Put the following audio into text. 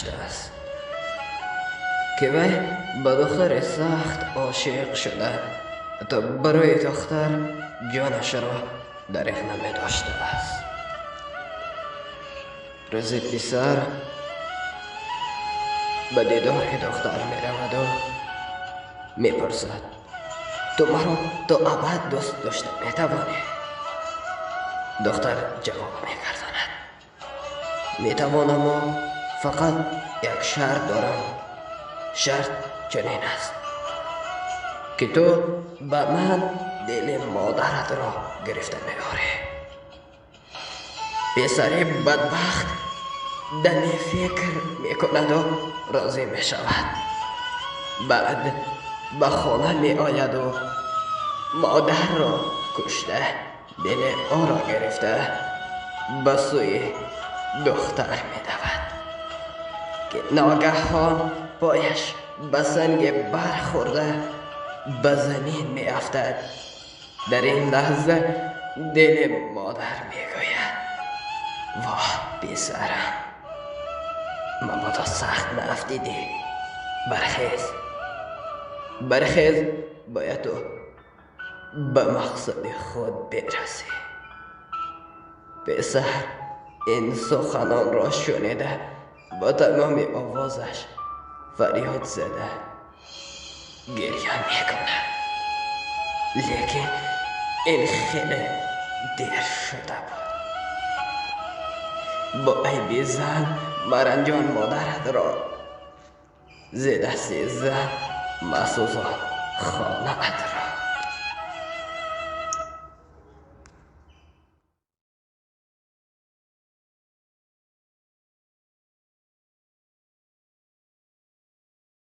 داشته است که وی به دختر سخت عاشق شده تا برای دختر جانش را دریغ نمی داشته است. روزی پسر به دیدار دختر می رود و می پرسد تو مرا تا ابد دوست داشته می توانی؟ دختر جواب می گرداند می توانم و فقط یک شرط دارم. شرط چنین است که تو به من دل مادرت را گرفته می‌آری. پسر بدبخت دمی فکر می‌کند و راضی می‌شود. بعد به خانه می‌آید و مادر را کشته دل او را گرفته به سوی دختر می‌دود که ناگهان پایش به سنگ برخورده به زمین می افتد. در این لحظه دل مادر می گوید واه پسرم، مبادا سخت نافتیدی. برخیز باید تو به مقصد خود برسی. پسر این سخنان را شنیده با تمام آوازش فریاد زده گریه می کند، لیکن این خیلی دیر شده بود. با عیب زن مرنجان مادرت را زیر دست زن مسوزان خانه را